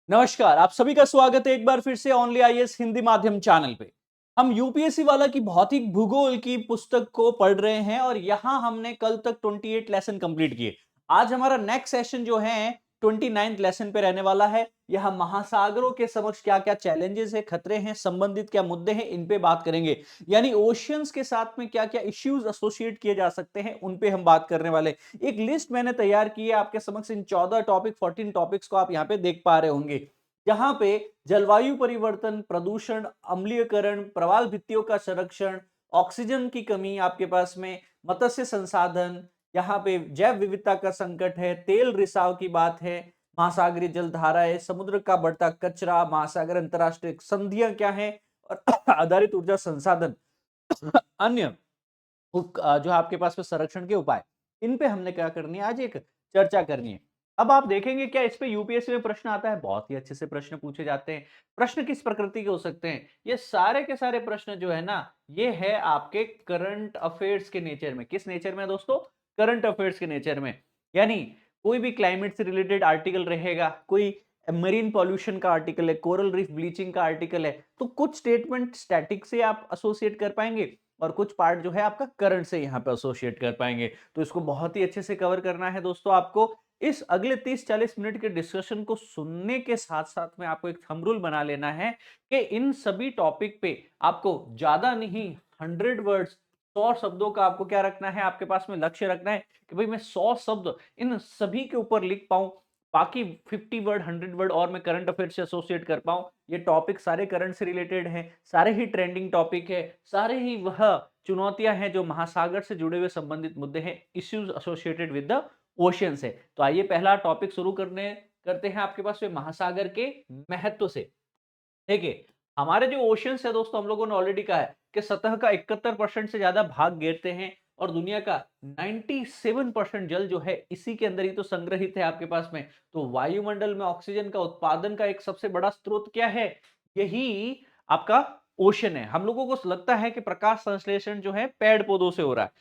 नमस्कार, आप सभी का स्वागत है एक बार फिर से ओनली आईएएस हिंदी माध्यम चैनल पे। हम यूपीएससी वाला की भौतिक भूगोल की पुस्तक को पढ़ रहे हैं और यहां हमने कल तक 28 लेसन कंप्लीट किए। आज हमारा नेक्स्ट सेशन जो है 29th लेसन पे रहने वाला है। यह महासागरों के समक्ष क्या-क्या चैलेंजेस है, खतरे हैं, संबंधित क्या मुद्दे हैं, इन पे बात करेंगे। यानी ओशियंस के साथ में क्या-क्या इश्यूज एसोसिएट किए जा सकते हैं, उन पे हम बात करने वाले। एक लिस्ट मैंने तैयार की है आपके समक्ष, इन 14 टॉपिक 14 टॉपिक्स को आप यहाँ पे देख पा रहे होंगे। जहां पे जलवायु परिवर्तन, प्रदूषण, अम्लीयकरण, प्रवाल भित्तियों का संरक्षण, ऑक्सीजन की कमी आपके पास में, मत्स्य संसाधन, यहाँ पे जैव विविधता का संकट है, तेल रिसाव की बात है, महासागरीय जलधाराएं, समुद्र का बढ़ता कचरा, महासागर अंतरराष्ट्रीय संधियां क्या है और आधारित ऊर्जा संसाधन अन्य जो आपके पास में संरक्षण के उपाय, इन पे हमने क्या करनी है, आज एक चर्चा करनी है। अब आप देखेंगे क्या इस पे यूपीएससी में प्रश्न आता है, बहुत ही अच्छे से प्रश्न पूछे जाते हैं। प्रश्न किस प्रकृति के हो सकते हैं? ये सारे के सारे प्रश्न जो है ना, ये है आपके करंट अफेयर्स के नेचर में। किस नेचर में दोस्तों? करंट अफेयर्स के नेचर में। यानी कोई भी क्लाइमेट से रिलेटेड आर्टिकल रहेगा, कोई मरीन पॉल्यूशन का आर्टिकल है, कोरल रीफ ब्लीचिंग का आर्टिकल है, तो कुछ स्टेटमेंट स्टैटिक से आप एसोसिएट कर पाएंगे और कुछ पार्ट जो है आपका करंट से यहाँ पे एसोसिएट कर पाएंगे। तो इसको बहुत ही अच्छे से कवर करना है दोस्तों आपको। इस अगले 30-40 मिनट के डिस्कशन को सुनने के साथ-साथ में आपको एक थंब रूल बना लेना है कि इन सभी टॉपिक पे आपको ज्यादा नहीं 100 वर्ड्स 100 शब्दों का आपको क्या रखना है, आपके पास में लक्ष्य रखना है कि भाई मैं 100 शब्द इन सभी के ऊपर लिख पाऊं, बाकी 50 वर्ड 100 वर्ड और मैं करंट अफेयर से एसोसिएट कर पाऊं। ये टॉपिक सारे करंट से रिलेटेड हैं, सारे ही ट्रेंडिंग टॉपिक है, सारे ही वह चुनौतियां हैं जो महासागर से जुड़े हुए संबंधित मुद्दे हैं, issues associated with the ocean से। तो आइए पहला टॉपिक शुरू करते हैं आपके पास में महासागर के महत्व से। देखिए, हमारे जो ओशियंस है दोस्तों, हम लोगों ने ऑलरेडी कहा है कि सतह का 71% से ज्यादा भाग घेरते हैं और दुनिया का 97% जल जो है इसी के अंदर ही तो संग्रहित है आपके पास में। तो वायुमंडल में ऑक्सीजन का उत्पादन का एक सबसे बड़ा स्रोत क्या है? यही आपका ओशन है। हम लोगों को लगता है कि प्रकाश संश्लेषण जो है पेड़ पौधों से हो रहा है,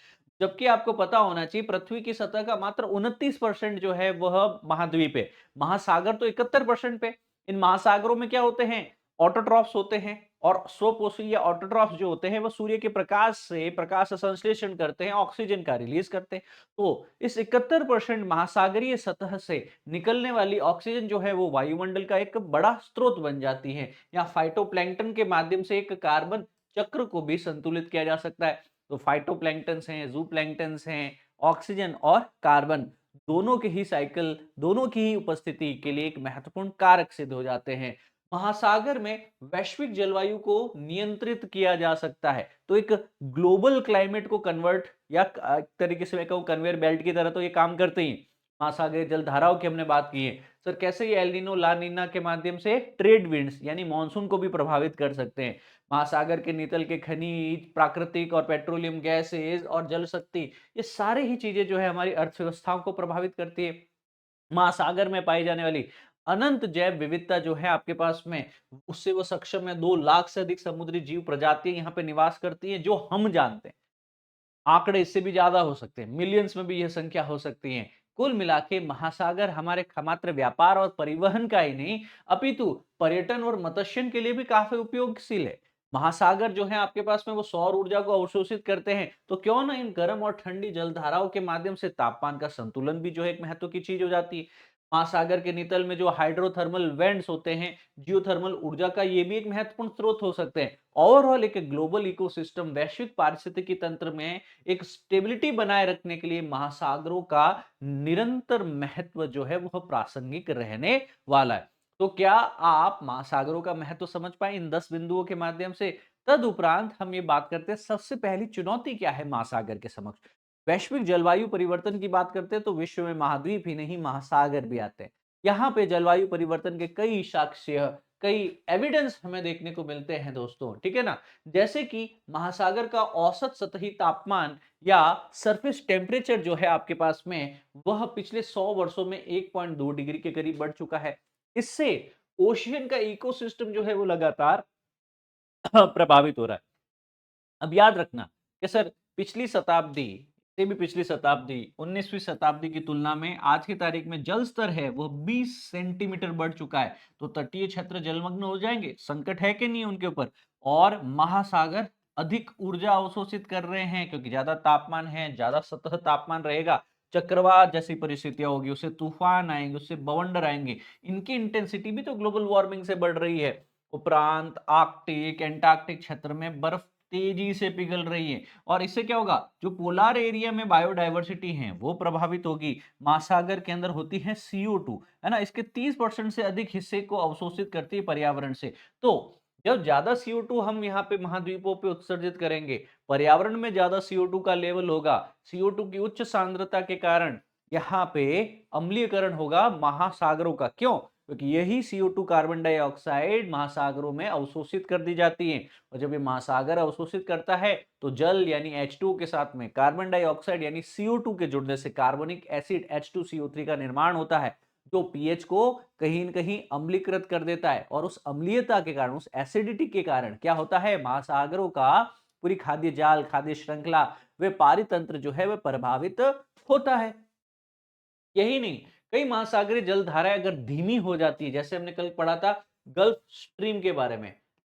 जबकि आपको पता होना चाहिए पृथ्वी की सतह का मात्र 29% जो है वह महाद्वीप है। महासागर तो 71% पे। इन महासागरों में क्या होते हैं? ऑटोट्रॉफ्स होते हैं और स्वपोषी या ऑटोट्रॉफ्स जो होते हैं वो सूर्य के प्रकाश से प्रकाश संश्लेषण करते हैं, ऑक्सीजन का रिलीज करते हैं। तो इस 71% महासागरीय सतह से निकलने वाली ऑक्सीजन जो है वो वायुमंडल का एक बड़ा स्रोत बन जाती है। या फाइटोप्लैंक्टन के माध्यम से एक कार्बन चक्र को भी संतुलित किया जा सकता है। तो फाइटोप्लैंक्टन्स हैं, जूप्लैंक्टन्स हैं, ऑक्सीजन और कार्बन दोनों के ही साइकिल, दोनों की ही उपस्थिति के लिए एक महत्वपूर्ण कारक सिद्ध हो जाते हैं। महासागर में वैश्विक जलवायु को नियंत्रित किया जा सकता है। तो एक ग्लोबल क्लाइमेट को कन्वर्ट या एक तरीके से मैं कहूं कन्वेयर बेल्ट की तरह तो ये काम करते ही। महासागरीय जलधाराओं की हमने बात की है सर, कैसे ये एल नीनो ला नीना के माध्यम से ट्रेड विंड्स यानी मानसून को भी प्रभावित कर सकते हैं। महासागर के नितल के खनिज, प्राकृतिक और पेट्रोलियम गैसेज और जल शक्ति, ये सारे ही चीजें जो है हमारी अर्थव्यवस्थाओं को प्रभावित करती है। महासागर में पाई जाने वाली अनंत जैव विविधता जो है आपके पास में, उससे वो सक्षम है 2 लाख से अधिक समुद्री जीव प्रजातियां यहाँ पे निवास करती हैं जो हम जानते हैं। आंकड़े इससे भी ज्यादा हो सकते हैं, मिलियंस में भी यह संख्या हो सकती है। कुल मिला के महासागर हमारे मात्र व्यापार और परिवहन का ही नहीं, अपितु पर्यटन और मत्स्यन के लिए भी काफी उपयोगशील है। महासागर जो है आपके पास में वो सौर ऊर्जा को अवशोषित करते हैं, तो क्यों ना इन गर्म और ठंडी जलधाराओं के माध्यम से तापमान का संतुलन भी जो है एक महत्व की चीज हो जाती है। महासागर के नितल में जो हाइड्रोथर्मल वेंट्स होते हैं, जियोथर्मल ऊर्जा का ये भी एक महत्वपूर्ण स्रोत हो सकते हैं। ओवरऑल एक ग्लोबल इकोसिस्टम, वैश्विक पारिस्थितिकी तंत्र में एक स्टेबिलिटी बनाए रखने के लिए महासागरों का निरंतर महत्व जो है वह प्रासंगिक रहने वाला है। तो क्या आप महासागरों का महत्व समझ पाए इन 10 बिंदुओं के माध्यम से? तदुपरांत हम ये बात करते हैं सबसे पहली चुनौती क्या है महासागर के समक्ष। वैश्विक जलवायु परिवर्तन की बात करते हैं तो विश्व में महाद्वीप ही नहीं महासागर भी आते हैं। यहाँ पे जलवायु परिवर्तन के कई साक्ष्य, कई एविडेंस हमें देखने को मिलते हैं दोस्तों, ठीक है ना। जैसे कि महासागर का औसत सतही तापमान या सरफेस टेम्परेचर जो है आपके पास में, वह पिछले 100 वर्षों में 1.2 डिग्री के करीब बढ़ चुका है। इससे ओशियन का इकोसिस्टम जो है वो लगातार प्रभावित हो रहा है। अब याद रखना कि सर पिछली शताब्दी से भी पिछली शताब्दी 19वीं शताब्दी की तुलना में आज की तारीख में जल स्तर है वो 20 सेंटीमीटर बढ़ चुका है। तो तटीय क्षेत्र जलमग्न हो जाएंगे, संकट है कि नहीं उनके ऊपर। और महासागर अधिक ऊर्जा अवशोषित कर रहे हैं क्योंकि ज्यादा तापमान है, ज्यादा सतह तापमान रहेगा, चक्रवात जैसी परिस्थितियां होगी, उससे तूफान आएंगे, उससे बवंडर आएंगे। इनकी इंटेंसिटी भी तो ग्लोबल वार्मिंग से बढ़ रही है। उपरांत आर्कटिक एंटार्क्टिक क्षेत्र में बर्फ तेजी से पिघल रही है और इससे क्या होगा, जो पोलार एरिया में बायोडायवर्सिटी है वो प्रभावित होगी। महासागर के अंदर होती है CO2, है ना, इसके 30% से अधिक हिस्से को अवशोषित करती है पर्यावरण से। तो जब ज्यादा CO2 हम यहाँ पे महाद्वीपों पे उत्सर्जित करेंगे, पर्यावरण में ज्यादा CO2 का लेवल होगा, CO2 की उच्च सांद्रता के कारण यहाँ पे अम्लीयकरण होगा महासागरों का। क्यों? क्योंकि यही CO2 कार्बन डाइऑक्साइड महासागरों में अवशोषित कर दी जाती है। और जब ये महासागर अवशोषित करता है तो जल यानी H2O के साथ में कार्बन डाइऑक्साइड यानी CO2 के जुड़ने से कार्बोनिक एसिड H2CO3 का निर्माण होता है, जो पीएच को कहीं न कहीं अम्लीकृत कर देता है। और उस अम्लीयता के कारण, उस एसिडिटी के कारण क्या होता है, महासागरों का पूरी खाद्य जाल, खाद्य श्रृंखला, व्यापारी तंत्र जो है वह प्रभावित होता है। यही नहीं, कई महासागरीय जलधाराएं अगर धीमी हो जाती है, जैसे हमने कल पढ़ा था गल्फ स्ट्रीम के बारे में,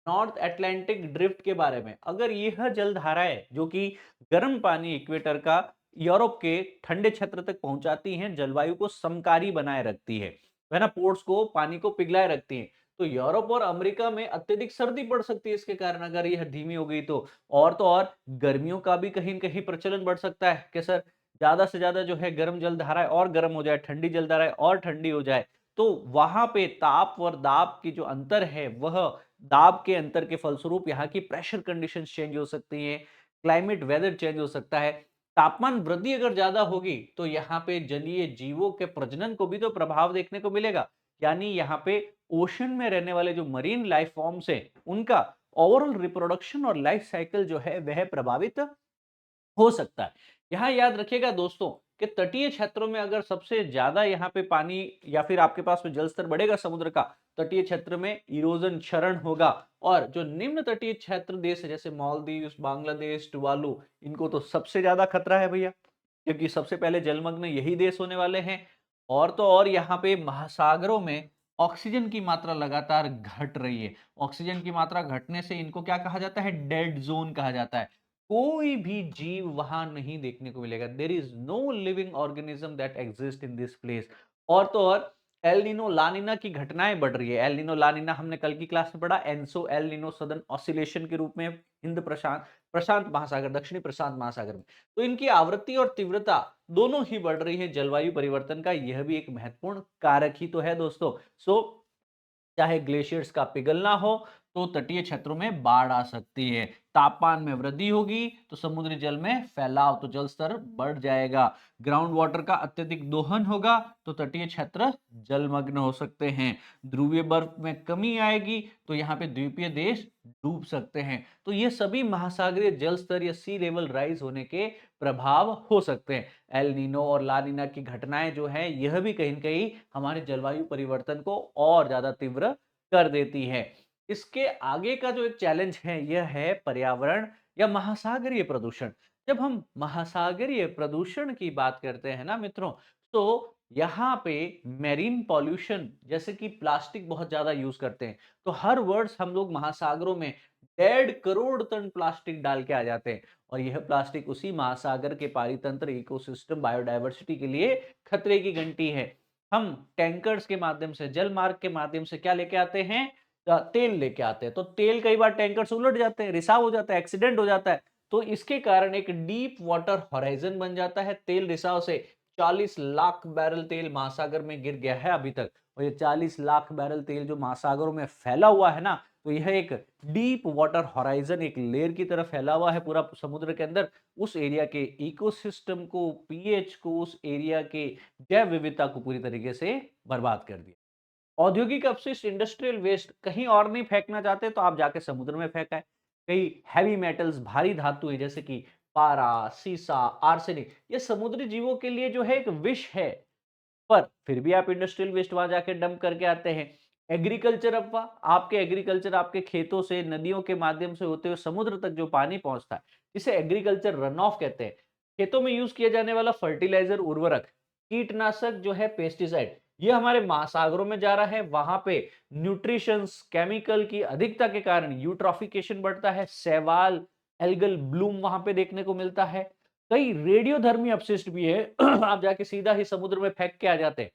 नॉर्थ अटलांटिक ड्रिफ्ट के बारे में, अगर यह जलधाराएं जो कि गर्म पानी इक्वेटर का यूरोप के ठंडे क्षेत्र तक पहुंचाती हैं, जलवायु को समकारी बनाए रखती है ना, पोर्स को, पानी को पिघलाए रखती हैं, तो यूरोप और अमेरिका में अत्यधिक सर्दी पड़ सकती है इसके कारण, अगर यह धीमी हो गई तो। और तो और गर्मियों का भी कहीं न कहीं प्रचलन बढ़ सकता है कि सर ज्यादा से ज्यादा जो है गर्म जलधाराएं और गर्म हो जाए, ठंडी जलधाराएं और ठंडी हो जाए, तो वहां पे ताप और दाब की जो अंतर है, वह दाब के अंतर के फलस्वरूप यहाँ की प्रेशर कंडीशंस चेंज हो सकती हैं, क्लाइमेट वेदर चेंज हो सकता है। तापमान वृद्धि अगर ज्यादा होगी तो यहाँ पे जलीय जीवों के प्रजनन को भी तो प्रभाव देखने को मिलेगा। यानी यहाँ पे ओशन में रहने वाले जो मरीन लाइफ फॉर्म्स हैं, उनका ओवरऑल रिप्रोडक्शन और लाइफ साइकिल जो है वह प्रभावित हो सकता है। यहाँ याद रखिएगा दोस्तों कि तटीय क्षेत्रों में अगर सबसे ज्यादा यहाँ पे पानी या फिर आपके पास में जल स्तर बढ़ेगा समुद्र का, तटीय क्षेत्र में इरोजन, क्षरण होगा। और जो निम्न तटीय क्षेत्र देश है जैसे मालदीव्स, बांग्लादेश, टुवालू, इनको तो सबसे ज्यादा खतरा है भैया, क्योंकि सबसे पहले जलमग्न यही देश होने वाले हैं। और तो और यहाँ पे महासागरों में ऑक्सीजन की मात्रा लगातार घट रही है। ऑक्सीजन की मात्रा घटने से इनको क्या कहा जाता है, डेड जोन कहा जाता है। कोई भी जीव वहां नहीं देखने को मिलेगा। There is no living organism that exist in this place. और तो और एल नीनो लानिना की घटनाएं बढ़ रही है। एल नीनो लानिना हमने कल की क्लास में पढ़ा, ENSO El Nino southern oscillation के रूप में हिंद प्रशांत प्रशांत महासागर, दक्षिणी प्रशांत महासागर में। तो इनकी आवृत्ति और तीव्रता दोनों ही बढ़ रही है। जलवायु परिवर्तन का यह भी एक महत्वपूर्ण कारक ही तो है दोस्तों। सो चाहे ग्लेशियर्स का पिघलना हो तो तटीय क्षेत्रों में बाढ़ आ सकती है, तापमान में वृद्धि होगी तो समुद्री जल में फैलाव, तो जल स्तर बढ़ जाएगा, ग्राउंड वाटर का अत्यधिक दोहन होगा तो तटीय क्षेत्र जलमग्न हो सकते हैं, ध्रुवीय बर्फ में कमी आएगी तो यहाँ पे द्वीपीय देश डूब सकते हैं। तो ये सभी महासागरीय जल स्तर या सी लेवल राइज होने के प्रभाव हो सकते हैं। एल नीनो और ला नीना की घटनाएं जो है यह भी कहीं न कहीं हमारे जलवायु परिवर्तन को और ज्यादा तीव्र कर देती है। इसके आगे का जो एक चैलेंज है यह है पर्यावरण या महासागरीय प्रदूषण। जब हम महासागरीय प्रदूषण की बात करते हैं ना मित्रों, तो यहाँ पे मेरीन पॉल्यूशन जैसे कि प्लास्टिक बहुत ज्यादा यूज करते हैं। तो हर वर्ष हम लोग महासागरों में 1.5 करोड़ टन प्लास्टिक डाल के आ जाते हैं। और यह प्लास्टिक उसी महासागर के पारितंत्र, इकोसिस्टम, बायोडायवर्सिटी के लिए खतरे की घंटी है। हम टैंकर्स के माध्यम से, जल मार्ग के माध्यम से क्या लेके आते हैं, तेल लेके आते हैं। तो तेल कई बार टैंकर से उलट जाते हैं, रिसाव हो जाता है, एक्सीडेंट हो जाता है। तो इसके कारण एक डीप वाटर हॉराइजन बन जाता है। तेल रिसाव से 40 लाख बैरल तेल महासागर में गिर गया है अभी तक। और ये 40 लाख बैरल तेल जो महासागरों में फैला हुआ है ना, तो यह एक डीप वाटर हॉराइजन, एक लेयर की तरह फैला हुआ है पूरा समुद्र के अंदर। उस एरिया के इकोसिस्टम को, पीएच को, उस एरिया के जैव विविधता को पूरी तरीके से बर्बाद कर दिया। औद्योगिक अपशिष्ट, इंडस्ट्रियल वेस्ट कहीं और नहीं फेंकना चाहते तो आप जाके समुद्र में फेंका है। कई हैवी मेटल्स, भारी धातु है जैसे कि पारा, सीसा, आर्सेनिक, ये समुद्री जीवों के लिए जो है एक विष है। पर फिर भी आप इंडस्ट्रियल वेस्ट वहां जाके डंप करके आते हैं। एग्रीकल्चर अफवाह, आपके एग्रीकल्चर, आपके खेतों से, नदियों के माध्यम से होते हुए समुद्र तक जो पानी पहुंचता है, जिसे एग्रीकल्चर रन ऑफ कहते हैं, खेतों में यूज किया जाने वाला फर्टिलाइजर, उर्वरक, कीटनाशक जो है पेस्टिसाइड, ये हमारे महासागरों में जा रहा है। वहां पे न्यूट्रिशंस केमिकल की अधिकता के कारण यूट्रॉफिकेशन बढ़ता है, शैवाल, एल्गल ब्लूम वहां पे देखने को मिलता है। कई रेडियोधर्मी अपशिष्ट भी है आप जाके सीधा ही समुद्र में फेंक के आ जाते हैं।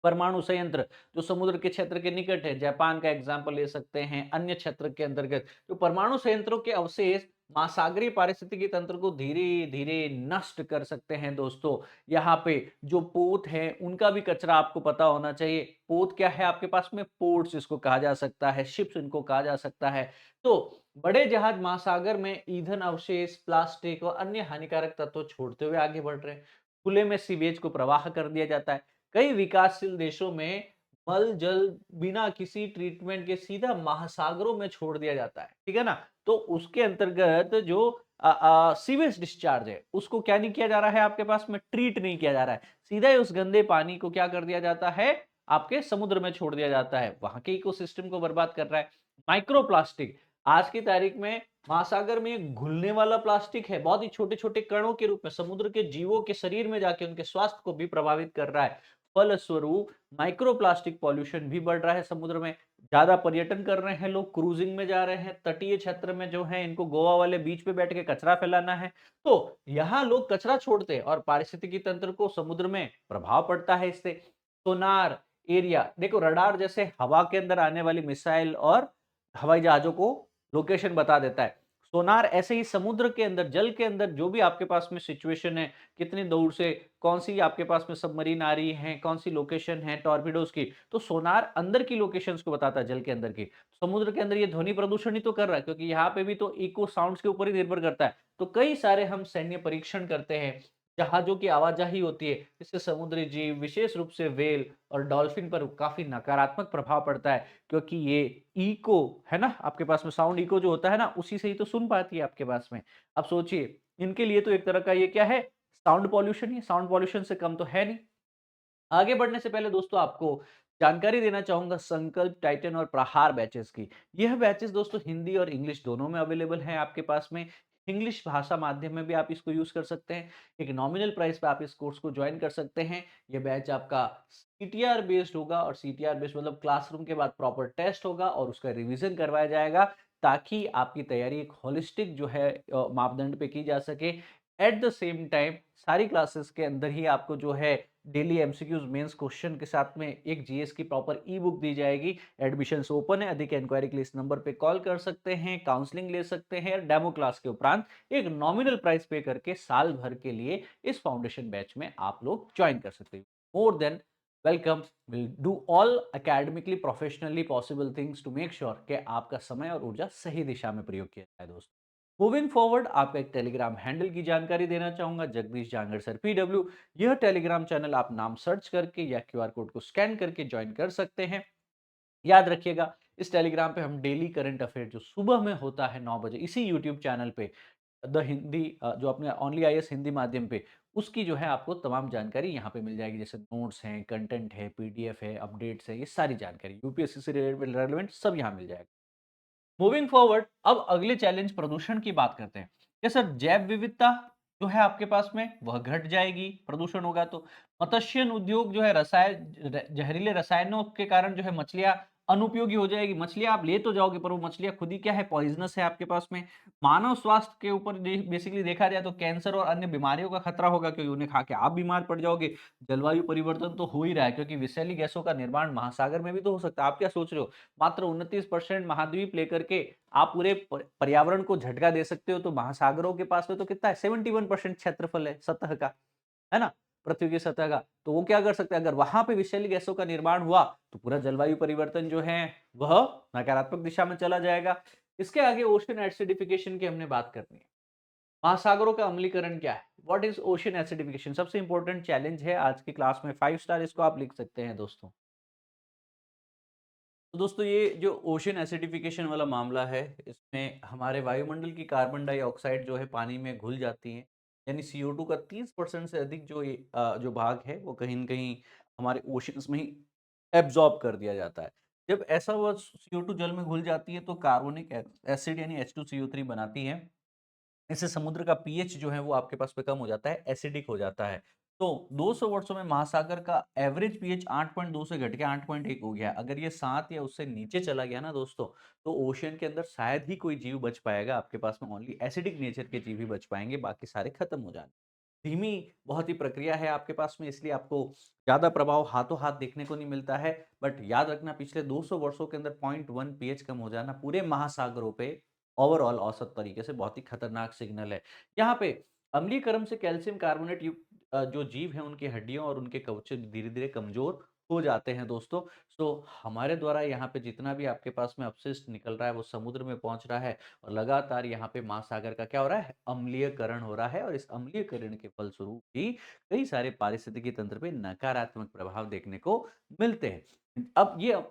परमाणु संयंत्र जो समुद्र के क्षेत्र के निकट है, जापान का एग्जांपल ले सकते हैं, अन्य क्षेत्र के अंतर्गत जो परमाणु संयंत्रों के अवशेष महासागरीय पारिस्थितिकी तंत्र को धीरे धीरे नष्ट कर सकते हैं। दोस्तों, यहाँ पे जो पोत है उनका भी कचरा आपको पता होना चाहिए। पोत क्या है आपके पास में? पोर्ट्स इसको कहा जा सकता है, शिप्स इनको कहा जा सकता है। तो बड़े जहाज महासागर में ईंधन अवशेष, प्लास्टिक और अन्य हानिकारक तत्व छोड़ते हुए आगे बढ़ रहे हैं। खुले में सीवेज को प्रवाह कर दिया जाता है। कई विकासशील देशों में मल जल बिना किसी ट्रीटमेंट के सीधा महासागरों में छोड़ दिया जाता है, ठीक है ना? तो उसके अंतर्गत जो सीवेज डिस्चार्ज है उसको क्या नहीं किया जा रहा है, आपके पास में ट्रीट नहीं किया जा रहा है, सीधा ही उस गंदे पानी को क्या कर दिया जाता है, आपके समुद्र में छोड़ दिया जाता है, वहां के इकोसिस्टम को बर्बाद कर रहा है। माइक्रोप्लास्टिक आज की तारीख में महासागर में एक घुलने वाला प्लास्टिक है, बहुत ही छोटे छोटे कणों के रूप में समुद्र के जीवों के शरीर में जाके उनके स्वास्थ्य को भी प्रभावित कर रहा है। फलस्वरूप माइक्रोप्लास्टिक पॉल्यूशन भी बढ़ रहा है समुद्र में। ज्यादा पर्यटन कर रहे हैं लोग, क्रूजिंग में जा रहे हैं, तटीय क्षेत्र में जो है इनको गोवा वाले बीच पे बैठ के कचरा फैलाना है, तो यहाँ लोग कचरा छोड़ते हैं और पारिस्थितिकी तंत्र को समुद्र में प्रभाव पड़ता है इससे। सोनार एरिया देखो, रडार जैसे हवा के अंदर आने वाली मिसाइल और हवाई जहाजों को लोकेशन बता देता है। सोनार ऐसे ही समुद्र के अंदर, जल के अंदर जो भी आपके पास में सिचुएशन है, कितनी दूर से कौन सी आपके पास में सबमरीन आ रही है, कौन सी लोकेशन है टॉर्पिडोज की, तो सोनार अंदर की लोकेशंस को बताता है, जल के अंदर की। समुद्र के अंदर ये ध्वनि प्रदूषण ही तो कर रहा है, क्योंकि यहाँ पे भी तो इको साउंड्स के ऊपर ही निर्भर करता है। तो कई सारे हम सैन्य परीक्षण करते हैं, जहाजों की आवाजाही होती है, इससे समुद्री जीव विशेष रूप से व्हेल और डॉल्फिन पर काफी नकारात्मक प्रभाव पड़ता है, क्योंकि ये इको है ना, आपके पास में साउंड इको जो होता है ना, उसी से ही तो सुन पाती है आपके पास में। अब सोचिए, इनके लिए तो एक तरह का ये क्या है, साउंड पॉल्यूशन ही, साउंड पॉल्यूशन से कम तो है नहीं। आगे बढ़ने से पहले दोस्तों आपको जानकारी देना चाहूंगा संकल्प, टाइटन और प्रहार बैचेस की। यह बैचेस दोस्तों हिंदी और इंग्लिश दोनों में अवेलेबल हैं आपके पास में। इंग्लिश भाषा माध्यम में भी आप इसको यूज कर सकते हैं। एक नॉमिनल प्राइस पे आप इस कोर्स को ज्वाइन कर सकते हैं। यह बैच आपका सीटीआर बेस्ड होगा, और सीटीआर बेस्ड मतलब क्लासरूम के बाद प्रॉपर टेस्ट होगा और उसका रिवीजन करवाया जाएगा, ताकि आपकी तैयारी एक होलिस्टिक जो है मापदंड पे की जा सके। एट द सेम टाइम सारी क्लासेस के अंदर ही आपको जो है डेली एमसीक्यूज मेंस क्वेश्चन के साथ में एक जीएस की प्रॉपर ई बुक दी जाएगी। एडमिशंस ओपन है, अधिक इंक्वायरी के लिए इस नंबर पे कॉल कर सकते हैं, काउंसलिंग ले सकते हैं। डेमो क्लास के उपरांत एक नॉमिनल प्राइस पे करके साल भर के लिए इस फाउंडेशन बैच में आप लोग ज्वाइन कर सकते हैं। More than welcome, will do all academically professionally possible things to make sure कि आपका समय और ऊर्जा सही दिशा में प्रयोग किया जाए। दोस्तों, मूविंग फॉरवर्ड आपका एक टेलीग्राम हैंडल की जानकारी देना चाहूंगा, जगदीश जांगड़ सर पीडब्ल्यू। यह टेलीग्राम चैनल आप नाम सर्च करके या क्यूआर कोड को स्कैन करके ज्वाइन कर सकते हैं। याद रखिएगा, इस टेलीग्राम पे हम डेली करंट अफेयर जो सुबह में होता है 9 बजे इसी यूट्यूब चैनल पे, द हिंदी जो अपने ओनली आईएएस हिंदी माध्यम पे, उसकी जो है आपको तमाम जानकारी यहाँ पे मिल जाएगी, जैसे नोट्स हैं, कंटेंट है, पीडीएफ है, अपडेट्स है, ये सारी जानकारी यूपीएससी से रिलेवेंट सब यहाँ मिल जाएगा। मूविंग फॉरवर्ड, अब अगले चैलेंज प्रदूषण की बात करते हैं। क्या सर, जैव विविधता जो है आपके पास में वह घट जाएगी प्रदूषण होगा तो? मत्स्यन उद्योग जो है जहरीले रसायनों के कारण जो है मछलियां अनुपयोगी हो जाएगी। मछलियां आप ले तो जाओगे, पर वो मछलियां खुद ही क्या है, पॉइजनस है आपके पास में। मानव स्वास्थ्य के ऊपर बेसिकली देखा जाए तो कैंसर और अन्य बीमारियों का खतरा होगा, क्योंकि उन्हें खा के आप बीमार पड़ जाओगे। जलवायु परिवर्तन तो हो ही रहा है, क्योंकि विषैली गैसों का निर्माण महासागर में भी तो हो सकता है। आप क्या सोच रहे हो, मात्र 29% महाद्वीप लेकर के आप पूरे पर्यावरण को झटका दे सकते हो, तो महासागरों के पास में तो कितना है, 71% क्षेत्रफल है सतह का, है ना, पृथ्वी की सतह का। तो वो क्या कर सकते हैं, अगर वहां पे विषैली गैसों का निर्माण हुआ तो पूरा जलवायु परिवर्तन जो है वह नकारात्मक दिशा में चला जाएगा। इसके आगे ओशन एसिडिफिकेशन की हमने बात करनी है। महासागरों का अम्लीकरण क्या है, व्हाट इज ओशन एसिडिफिकेशन, सबसे इंपॉर्टेंट चैलेंज है आज की क्लास में, 5 स्टार इसको आप लिख सकते हैं दोस्तों। तो दोस्तों, ये जो ओशन एसिडिफिकेशन वाला मामला है, इसमें हमारे वायुमंडल की कार्बन डाइऑक्साइड जो है पानी में घुल जाती है, यानी CO2 का 30% से अधिक जो जो भाग है वो कहीं न कहीं हमारे ओशंस में ही एब्जॉर्ब कर दिया जाता है। जब ऐसा हुआ CO2 जल में घुल जाती है तो कार्बोनिक एसिड यानी H2CO3 बनाती है, इससे समुद्र का पीएच जो है वो आपके पास में कम हो जाता है, एसिडिक हो जाता है। तो 200 वर्षों में महासागर का एवरेज पीएच 8.2 से घट के 8.1 हो गया। अगर ये 7 या उससे नीचे चला गया ना दोस्तों, तो ओशियन के अंदर शायद ही कोई जीव बच पाएगा। आपके पास में ओनली एसिडिक नेचर के जीव ही बच पाएँगे, बाकी सारे खत्म हो जाएँगे। धीमी बहुत ही प्रक्रिया है आपके पास में, इसलिए आपको ज़्यादा प्रभाव हाथों-हाथ देखने को नहीं मिलता है। बट याद रखना, पिछले 200 वर्षों के अंदर 0.1 पीएच कम हो जाना पूरे महासागरों पे ओवरऑल औसत तरीके से बहुत ही खतरनाक सिग्नल है। यहाँ पे अम्लीकरण से कैल्शियम कार्बोनेट युक्त जो जीव हैं उनकी हड्डियों और उनके कवच धीरे-धीरे कमज़ोर हो जाते हैं दोस्तों। सो हमारे द्वारा यहाँ पे जितना भी आपके पास में अपशिष्ट निकल रहा है वो समुद्र में पहुँच रहा है और लगातार यहाँ पे महासागर का क्या हो रहा है? अम्लीयकरण हो रहा है और इस अम्लीयकरण के फलस्वरूप ही कई सारे पारिस्थितिकी तंत्र पे नकारात्मक प्रभाव देखने को मिलते हैं। अब ये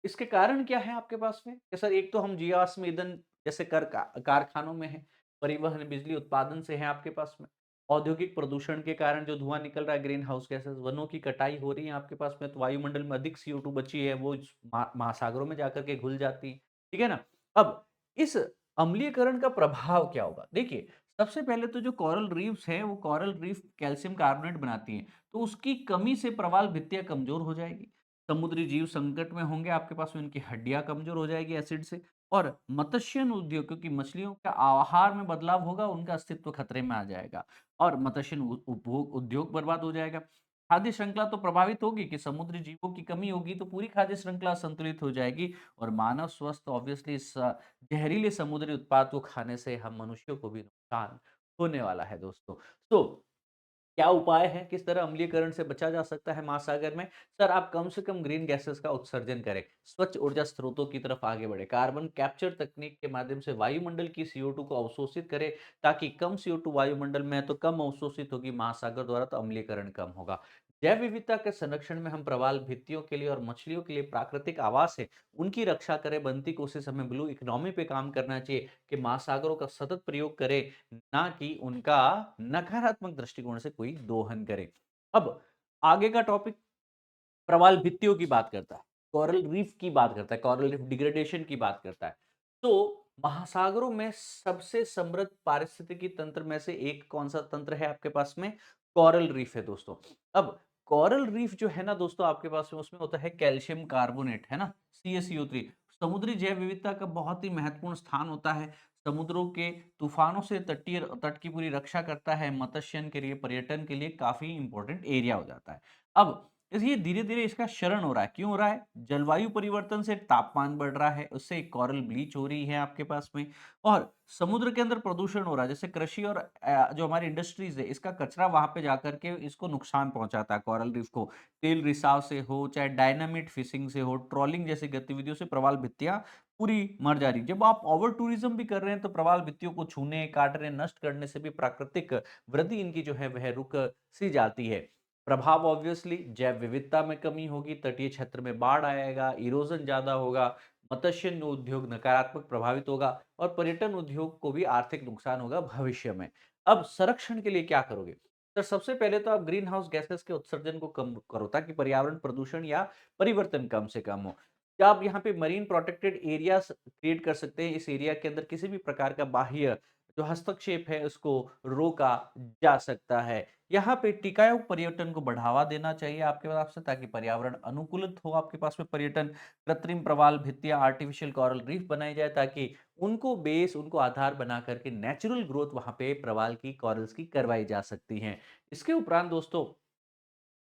इसके कारण क्या है आपके पास में? कि सर एक तो हम जीवाश्म ईंधन जैसे कारखानों में है, परिवहन, बिजली उत्पादन से है आपके पास में। औद्योगिक प्रदूषण के कारण जो धुआँ निकल रहा है, ग्रीन हाउस गैसेस, वनों की कटाई हो रही है आपके पास में, तो वायुमंडल में अधिक CO2 बची है, वो इस महासागरों में जाकर के घुल जाती है। ठीक है ना? अब इस अम्लीयकरण का प्रभाव क्या होगा? देखिए, सबसे पहले तो जो कोरल रीफ्स हैं, वो कोरल रीफ कैल्शियम कार्बोनेट बनाती हैं, तो उसकी कमी से प्रवाल भित्तियाँ कमज़ोर हो जाएगी। समुद्री जीव संकट में होंगे, आपके पास में उनकी हड्डियाँ कमज़ोर हो जाएगी एसिड से। और मत्स्यन उद्योग, क्योंकि मछलियों का आहार में बदलाव होगा, उनका अस्तित्व खतरे में आ जाएगा और मत्स्यन उपभोग उद्योग बर्बाद हो जाएगा। खाद्य श्रृंखला तो प्रभावित होगी कि समुद्री जीवों की कमी होगी, तो पूरी खाद्य श्रृंखला असंतुलित हो जाएगी और मानव स्वास्थ्य ऑब्वियसली इस जहरीले समुद्री उत्पाद को खाने से हम मनुष्यों को भी नुकसान होने वाला है दोस्तों। तो क्या उपाय है? किस तरह अम्लीकरण से बचा जा सकता है महासागर में? सर आप कम से कम ग्रीन गैसेस का उत्सर्जन करें, स्वच्छ ऊर्जा स्रोतों की तरफ आगे बढ़ें, कार्बन कैप्चर तकनीक के माध्यम से वायुमंडल की CO2 को अवशोषित करें, ताकि कम CO2 वायुमंडल में है तो कम अवशोषित होगी महासागर द्वारा, तो अम्लीकरण कम होगा। जैव विविधता के संरक्षण में हम प्रवाल भित्तियों के लिए और मछलियों के लिए प्राकृतिक आवास है, उनकी रक्षा करें। बनती कोशिश हमें ब्लू इकोनॉमी पे काम करना चाहिए कि महासागरों का सतत प्रयोग करें, ना कि उनका नकारात्मक दृष्टिकोण से कोई दोहन करे। अब आगे का टॉपिक प्रवाल भित्तियों की बात करता है, कोरल रीफ की बात करता है, कोरल रीफ डिग्रेडेशन की बात करता है। तो महासागरों में सबसे समृद्ध पारिस्थितिकी तंत्र में से एक कौन-सा तंत्र है आपके पास में? कोरल रीफ है दोस्तों। अब कोरल रीफ जो है ना दोस्तों आपके पास में, उसमें होता है कैल्शियम कार्बोनेट, है ना? CaCO3। समुद्री जैव विविधता का बहुत ही महत्वपूर्ण स्थान होता है। समुद्रों के तूफानों से तटीय तट की पूरी रक्षा करता है, मत्स्यन के लिए, पर्यटन के लिए काफ़ी इम्पोर्टेंट एरिया हो जाता है। अब ये धीरे-धीरे इसका क्षरण हो रहा है, क्यों हो रहा है? जलवायु परिवर्तन से तापमान बढ़ रहा है, उससे कोरल ब्लीच हो रही है आपके पास में और समुद्र के अंदर प्रदूषण हो रहा है, जैसे कृषि और जो हमारी इंडस्ट्रीज़ है, इसका कचरा वहाँ पे जाकर के इसको नुकसान पहुँचाता है कोरल रीफ को। तेल रिसाव से हो, चाहे डायनामिट फिशिंग से हो, ट्रॉलिंग जैसी गतिविधियों से प्रवाल भित्तियाँ पूरी मर जा रही है। जब आप ओवर टूरिज़्म भी कर रहे हैं, तो प्रवाल भित्तियों को छूने, काटने, नष्ट करने से भी प्राकृतिक वृद्धि इनकी जो है वह रुक सी जाती है। प्रभाव ऑब्वियसली जैव विविधता में कमी होगी, तटीय क्षेत्र में बाढ़ आएगा, इरोजन ज़्यादा होगा, मत्स्य उद्योग नकारात्मक प्रभावित होगा और पर्यटन उद्योग को भी आर्थिक नुकसान होगा भविष्य में। अब संरक्षण के लिए क्या करोगे? तो सबसे पहले तो आप ग्रीन हाउस गैसेस के उत्सर्जन को कम करो, ताकि पर्यावरण प्रदूषण या परिवर्तन कम से कम हो। क्या आप यहाँ पे मरीन प्रोटेक्टेड एरियाज क्रिएट कर सकते हैं? इस एरिया के अंदर किसी भी प्रकार का बाह्य जो हस्तक्षेप है उसको रोका जा सकता है। यहाँ पे टिकाऊ पर्यटन को बढ़ावा देना चाहिए आपके पास से, ताकि पर्यावरण अनुकूलित हो आपके पास में पर्यटन। कृत्रिम प्रवाल भित्तियाँ, आर्टिफिशियल कोरल रीफ बनाई जाए, ताकि उनको बेस, उनको आधार बना करके नेचुरल ग्रोथ वहाँ पे प्रवाल की, कोरल्स की करवाई जा सकती हैं। इसके उपरांत दोस्तों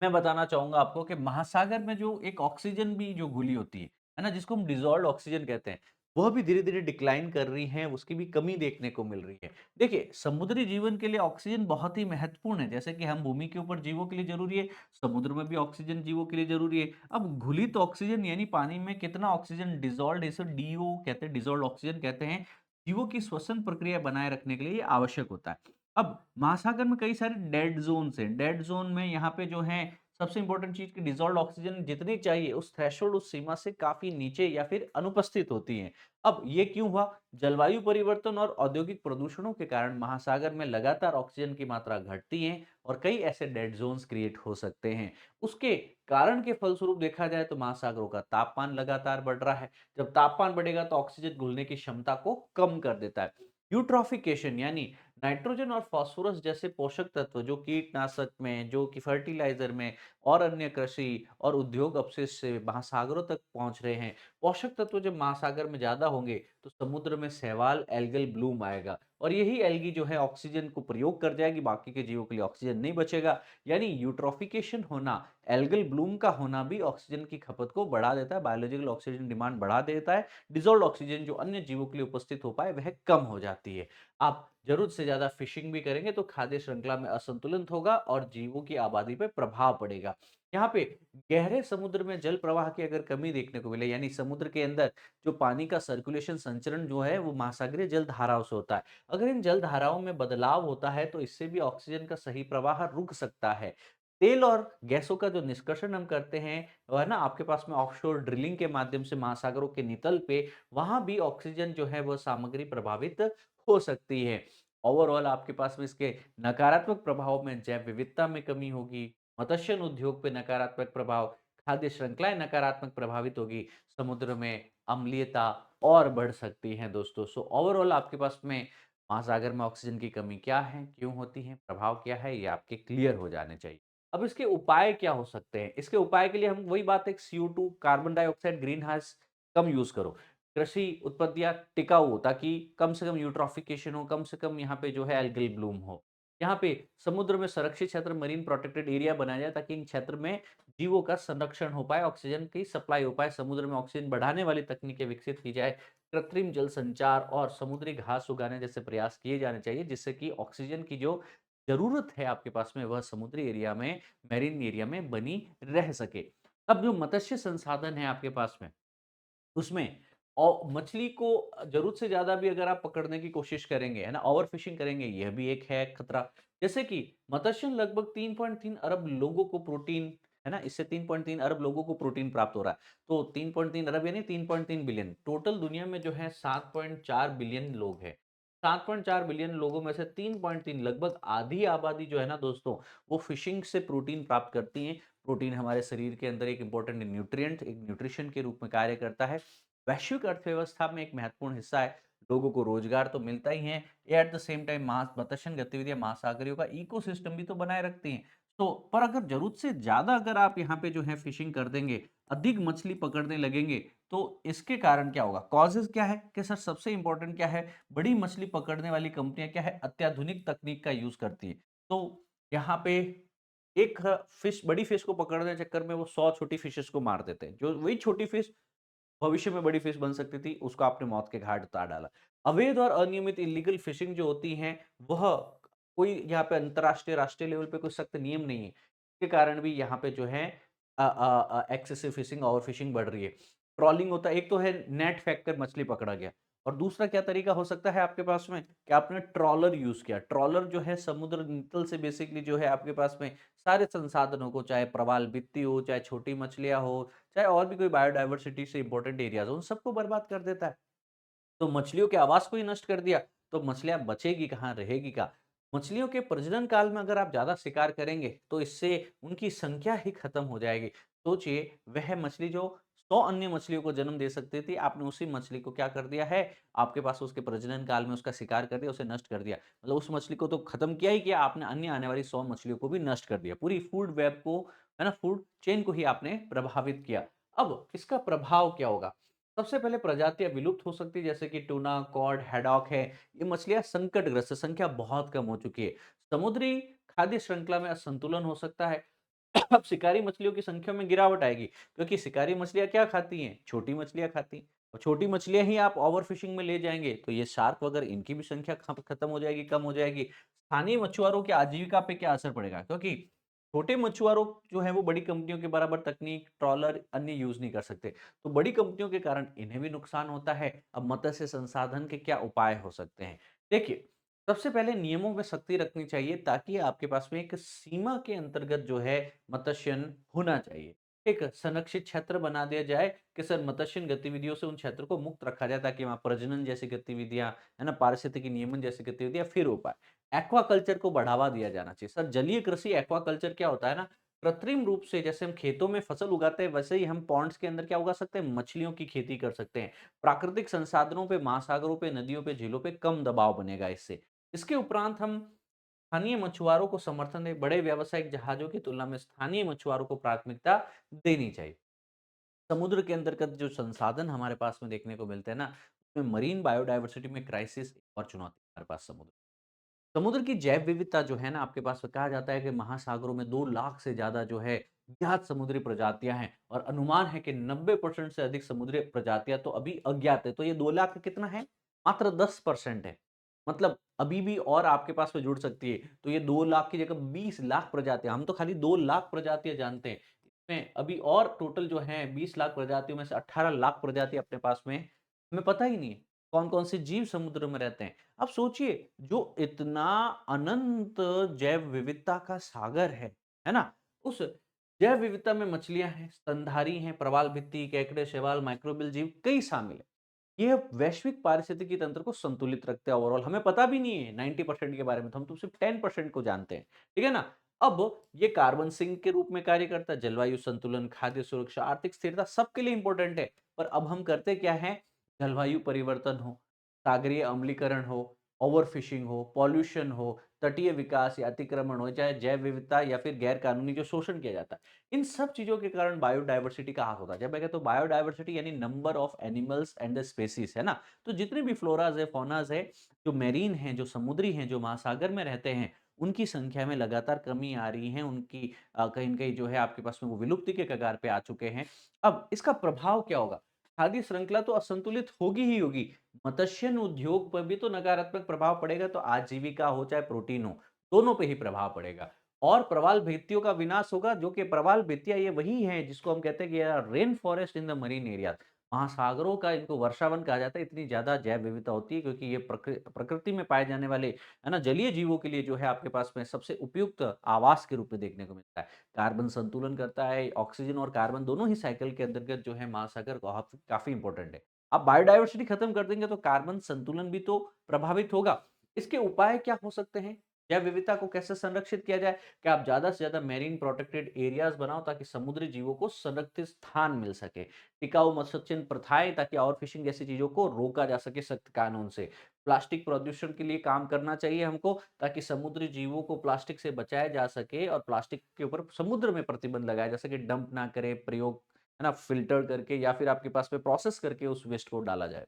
मैं बताना चाहूँगा आपको कि महासागर में जो एक ऑक्सीजन भी जो घुली होती है ना? जिसको हम डिसॉल्व्ड ऑक्सीजन कहते हैं, वह भी धीरे-धीरे डिक्लाइन कर रही है, उसकी भी कमी देखने को मिल रही है। देखिए, समुद्री जीवन के लिए ऑक्सीजन बहुत ही महत्वपूर्ण है, जैसे कि हम भूमि के ऊपर जीवों के लिए ज़रूरी है, समुद्र में भी ऑक्सीजन जीवों के लिए ज़रूरी है। अब घुलित ऑक्सीजन यानी पानी में कितना ऑक्सीजन डिसॉल्व्ड, इसे DO कहते हैं, डिसॉल्व्ड ऑक्सीजन कहते हैं, जीवों की श्वसन प्रक्रिया बनाए रखने के लिए ये आवश्यक होता है। अब महासागर में कई सारे डेड ज़ोन्स हैं, डेड ज़ोन में यहाँ पे जो है सबसे इम्पोर्टेंट चीज़ कि डिसॉल्व्ड ऑक्सीजन जितनी चाहिए उस थ्रेशोल्ड, उस सीमा से काफ़ी नीचे या फिर अनुपस्थित होती हैं। अब ये क्यों हुआ? जलवायु परिवर्तन और औद्योगिक प्रदूषणों के कारण महासागर में लगातार ऑक्सीजन की मात्रा घटती है और कई ऐसे डेड ज़ोन्स क्रिएट हो सकते हैं। उसके कारण के फलस्वरूप देखा जाए तो महासागरों का तापमान लगातार बढ़ रहा है। जब तापमान बढ़ेगा तो ऑक्सीजन घुलने की क्षमता को कम कर देता है। यूट्रॉफिकेशन यानी नाइट्रोजन और फास्फोरस जैसे पोषक तत्व जो कीटनाशक में, जो कि फर्टिलाइजर में और अन्य कृषि और उद्योग अपशिष्ट से महासागरों तक पहुंच रहे हैं। पोषक तत्व जब महासागर में ज्यादा होंगे तो समुद्र में शैवाल एल्गल ब्लूम आएगा और यही एल्गी जो है ऑक्सीजन को प्रयोग कर जाएगी, बाकी के जीवों के लिए ऑक्सीजन नहीं बचेगा। यानी यूट्रॉफिकेशन होना, एल्गल ब्लूम का होना भी ऑक्सीजन की खपत को बढ़ा देता है, बायोलॉजिकल ऑक्सीजन डिमांड बढ़ा देता है। डिसॉल्व्ड ऑक्सीजन जो अन्य जीवों के लिए उपस्थित हो पाए वह कम हो जाती है। आप जरूरत से ज्यादा फिशिंग भी करेंगे तो खाद्य श्रृंखला में असंतुलन होगा और जीवों की आबादी पर प्रभाव पड़ेगा। यहाँ पे गहरे समुद्र में जल प्रवाह की अगर कमी देखने को मिले, यानी समुद्र के अंदर जो पानी का सर्कुलेशन, संचरण जो है वो महासागरीय जल धाराओं से होता है। अगर इन जल धाराओं में बदलाव होता है तो इससे भी ऑक्सीजन का सही प्रवाह रुक सकता है। तेल और गैसों का जो निष्कर्षण हम करते हैं, वो है ना, आपके पास में ऑफशोर ड्रिलिंग के माध्यम से महासागरों के नितल पे, वहां भी ऑक्सीजन जो है वो सामग्री प्रभावित हो सकती है। ओवरऑल आपके पास में इसके नकारात्मक प्रभाव में जैव विविधता में कमी होगी, मत्स्य उद्योग पे नकारात्मक प्रभाव, खाद्य श्रृंखलाएं नकारात्मक प्रभावित होगी, समुद्र में अम्लीयता और बढ़ सकती है दोस्तों। सो ओवरऑल आपके पास में महासागर में ऑक्सीजन की कमी क्या है, क्यों होती है, प्रभाव क्या है, ये आपके क्लियर हो जाने चाहिए। अब इसके उपाय क्या हो सकते हैं? इसके उपाय के लिए हम वही बात है, CO2 carbon dioxide green house कम यूज करो। कृषि उत्पत्तियाँ टिकाऊ हो ताकि कम से कम यूट्रॉफिकेशन हो, कम से कम यहाँ पे जो है एल्गल ब्लूम हो। यहाँ पे समुद्र में संरक्षित क्षेत्र, मरीन प्रोटेक्टेड एरिया बनाया जाए ताकि इन क्षेत्र में जीवों का संरक्षण हो पाए, ऑक्सीजन की सप्लाई हो पाए, समुद्र में ऑक्सीजन बढ़ाने वाली तकनीकें विकसित की जाए, कृत्रिम जल संचार और समुद्री घास उगाने जैसे प्रयास किए जाने चाहिए जिससे कि ऑक्सीजन की जो ज़रूरत है आपके पास में वह समुद्री एरिया में, मैरीन एरिया में बनी रह सके। अब जो मत्स्य संसाधन है आपके पास में, उसमें मछली को ज़रूरत से ज़्यादा भी अगर आप पकड़ने की कोशिश करेंगे, है ना, ओवर फिशिंग करेंगे, यह भी एक है खतरा। जैसे कि मत्स्य लगभग 3.3 अरब लोगों को प्रोटीन, है ना, इससे 3.3 अरब लोगों को प्रोटीन प्राप्त हो रहा है। तो 3.3 अरब यानी 3.3 बिलियन, टोटल दुनिया में जो है 7.4 बिलियन लोग हैं। 7.4 बिलियन लोगों में से 3.3, लगभग आधी आबादी जो है ना दोस्तों, वो फिशिंग से प्रोटीन प्राप्त करती है। प्रोटीन हमारे शरीर के अंदर एक इंपॉर्टेंट न्यूट्रिएंट, एक न्यूट्रिशन के रूप में कार्य करता है। वैश्विक अर्थव्यवस्था में एक महत्वपूर्ण हिस्सा है। लोगों को रोजगार तो मिलता ही है, एट द सेम टाइम मत्स्य गतिविधियां महासागरियों का इकोसिस्टम भी तो बनाए रखती हैं। तो पर अगर जरूरत से ज्यादा अगर आप यहाँ पे जो है फिशिंग कर देंगे, अधिक मछली पकड़ने लगेंगे, तो इसके कारण क्या होगा, कॉजेज क्या है कि सर सबसे इंपॉर्टेंट क्या है, बड़ी मछली पकड़ने वाली कंपनियां क्या है, अत्याधुनिक तकनीक का यूज करती है। तो यहाँ पे एक फिश, बड़ी फिश को पकड़ने के चक्कर में वो 100 छोटी फिशेस को मार देते हैं, जो वही छोटी फिश भविष्य में बड़ी फिश बन सकती थी, उसको आपने मौत के घाट उतार डाला। अवैध और अनियमित इल्लीगल फिशिंग जो होती है, वह कोई यहाँ पे अंतर्राष्ट्रीय, राष्ट्रीय लेवल पे कोई सख्त नियम नहीं है। इसके कारण भी यहाँ पे जो है एक्सेसिव फिशिंग, ओवर फिशिंग बढ़ रही है। ट्रॉलिंग होता है, एक तो है नेट फेंक कर मछली पकड़ा गया, और दूसरा क्या तरीका हो सकता है आपके पास में कि आपने ट्रॉलर यूज किया। ट्रॉलर जो है समुद्र नितल से बेसिकली जो है आपके पास में सारे संसाधनों को, चाहे प्रवाल भित्ति हो, चाहे छोटी मछलियां हो, चाहे और भी कोई बायोडायवर्सिटी से इंपॉर्टेंट एरियाज हो, उन सबको बर्बाद कर देता है। तो मछलियों के आवास को ही नष्ट कर दिया, तो मछलियाँ बचेगी कहाँ, रहेगी कहाँ? मछलियों के प्रजनन काल में अगर आप ज़्यादा शिकार करेंगे, तो इससे उनकी संख्या ही खत्म हो जाएगी। सोचिए, वह मछली जो 100 अन्य मछलियों को जन्म दे सकती थी, आपने उसी मछली को क्या कर दिया है, आपके पास उसके प्रजनन काल में उसका शिकार कर दिया, उसे नष्ट कर दिया। मतलब उस मछली को तो खत्म किया ही किया, आपने अन्य आने वाली 100 मछलियों को भी नष्ट कर दिया। पूरी फूड वेब को, है ना, फूड चेन को ही आपने प्रभावित किया। अब इसका प्रभाव क्या होगा? सबसे पहले प्रजातियां विलुप्त हो सकती है, जैसे कि टूना, कॉड, हैडॉक है। ये मछलियां संकटग्रस्त है, संख्या बहुत कम हो चुकी है। समुद्री खाद्य श्रृंखला में असंतुलन हो सकता है। अब शिकारी मछलियों की संख्या में गिरावट आएगी, क्योंकि शिकारी मछलियां क्या खाती हैं, छोटी मछलियां खाती हैं, और छोटी मछलियां ही आप ओवर फिशिंग में ले जाएंगे तो ये शार्क वगैरह, इनकी भी संख्या खत्म हो जाएगी, कम हो जाएगी। स्थानीय मछुआरों की आजीविका पे क्या असर पड़ेगा, क्योंकि छोटे मछुआरों जो है वो बड़ी कंपनियों के बराबर तकनीक, ट्रॉलर अन्य यूज नहीं कर सकते, तो बड़ी कंपनियों के कारण इन्हें भी नुकसान होता है। अब मत्स्य संसाधन के क्या उपाय हो सकते हैं? देखिए, सबसे पहले नियमों में सख्ती रखनी चाहिए ताकि आपके पास में एक सीमा के अंतर्गत जो है मत्स्यन होना चाहिए। एक संरक्षित क्षेत्र बना दिया जाए कि सर मत्स्यन गतिविधियों से उन क्षेत्र को मुक्त रखा जाए ताकि वहाँ प्रजनन जैसी गतिविधियां, है ना, पारिस्थितिकी नियमन जैसी गतिविधियां फिर हो पाए। एक्वाकल्चर को बढ़ावा दिया जाना चाहिए। सर जलीय कृषि एक्वाकल्चर क्या होता है ना, कृत्रिम रूप से जैसे हम खेतों में फसल उगाते हैं, वैसे ही हम पॉन्ड्स के अंदर क्या उगा सकते हैं? मछलियों की खेती कर सकते हैं। प्राकृतिक संसाधनों पे, महासागरों पे, नदियों पे, झीलों पे कम दबाव बनेगा इससे। इसके उपरांत हम स्थानीय मछुआरों को समर्थन दें, बड़े व्यावसायिक जहाज़ों की तुलना में स्थानीय मछुआरों को प्राथमिकता देनी चाहिए। समुद्र के अंतर्गत जो संसाधन हमारे पास में देखने को मिलते हैं ना, उसमें मरीन बायोडायवर्सिटी में क्राइसिस और चुनौती हमारे पास समुद्र। समुद्र की जैव विविधता जो है ना, आपके पास में कहा जाता है कि महासागरों में 2 लाख से ज़्यादा जो है ज्ञात समुद्री प्रजातियाँ हैं और अनुमान है कि 90% से अधिक समुद्री प्रजातियाँ तो अभी अज्ञात है। तो ये 2 लाख कितना है? मात्र 10% है। मतलब अभी भी और आपके पास में जुड़ सकती है। तो ये 2 लाख की जगह 20 लाख प्रजातियाँ, हम तो खाली 2 लाख प्रजातियाँ जानते हैं। इसमें अभी और टोटल जो है 20 लाख प्रजातियों में से 18 लाख प्रजाति अपने पास में हमें पता ही नहीं है। कौन-कौन से जीव समुद्र में रहते हैं। अब सोचिए, जो इतना अनंत जैव विविधता का सागर है ना? उस जैव विविधता में मछलियाँ हैं, स्तनधारी हैं, प्रवाल भित्ति, केकड़े, शैवाल, माइक्रोबियल जीव कई शामिल हैं। ये वैश्विक पारिस्थितिकी तंत्र को संतुलित रखते हैं ओवरऑल। हमें पता भी नहीं है 90% के बारे में, तो हम तो सिर्फ 10% को जानते हैं। ठीक है ना? अब ये कार्बन सिंक के रूप में कार्य करता है, जलवायु संतुलन, खाद्य सुरक्षा, आर्थिक स्थिरता सबके लिए इंपॉर्टेंट है। पर अब हम करते क्या हैं? जलवायु परिवर्तन हो, सागरीय अम्लीकरण हो, ओवरफिशिंग हो, पॉल्यूशन हो, तटीय विकास या अतिक्रमण हो, चाहे जैव विविधता या फिर गैर कानूनी जो शोषण किया जाता है, इन सब चीज़ों के कारण बायोडायवर्सिटी का ह्रास होता है। जब मैं कहता हूँ बायोडायवर्सिटी यानी number of animals and the species, है ना? तो जितने भी फ्लोराज़ है, फौनाज़ है, जो मेरीन हैं, जो समुद्री हैं, जो महासागर में रहते हैं, उनकी संख्या में लगातार कमी आ रही है। उनकी कहीं न कहीं जो है आपके पास में वो विलुप्ति के कगार पे आ चुके हैं। अब इसका प्रभाव क्या होगा? खाद्य श्रृंखला तो असंतुलित होगी ही होगी। मत्स्य उद्योग पर भी तो नकारात्मक प्रभाव पड़ेगा, तो आजीविका हो चाहे प्रोटीन हो, दोनों पे ही प्रभाव पड़ेगा। और प्रवाल भित्तियों का विनाश होगा, जो कि प्रवाल भित्तियाँ ये वही हैं जिसको हम कहते हैं कि यार rain forest in the marine areas. महासागरों का इनको वर्षावन कहा जाता है, इतनी ज़्यादा जैव विविधता होती है क्योंकि ये प्रकृति में पाए जाने वाले, है ना, जलीय जीवों के लिए जो है आपके पास में सबसे उपयुक्त आवास के रूप में देखने को मिलता है। कार्बन संतुलन करता है, ऑक्सीजन और कार्बन दोनों ही साइकिल के अंतर्गत जो है महासागर काफ़ी इंपॉर्टेंट है। आप बायोडायवर्सिटी खत्म कर देंगे तो कार्बन संतुलन भी तो प्रभावित होगा। इसके उपाय क्या हो सकते हैं? जैव विविधता को कैसे संरक्षित किया जाए? कि आप ज़्यादा से ज़्यादा मेरीन प्रोटेक्टेड एरियाज़ बनाओ ताकि समुद्री जीवों को संरक्षित स्थान मिल सके। टिकाऊ मत्स्यचिन्ह प्रथाएँ ताकि ओवर फिशिंग जैसी चीज़ों को रोका जा सके सख्त कानून से। प्लास्टिक प्रदूषण के लिए काम करना चाहिए हमको ताकि समुद्री जीवों को प्लास्टिक से बचाया जा सके और प्लास्टिक के ऊपर समुद्र में प्रतिबंध लगाया जा सके, डंप ना करें, प्रयोग, है ना, फ़िल्टर करके या फिर आपके पास में प्रोसेस करके उस वेस्ट को डाला जाए।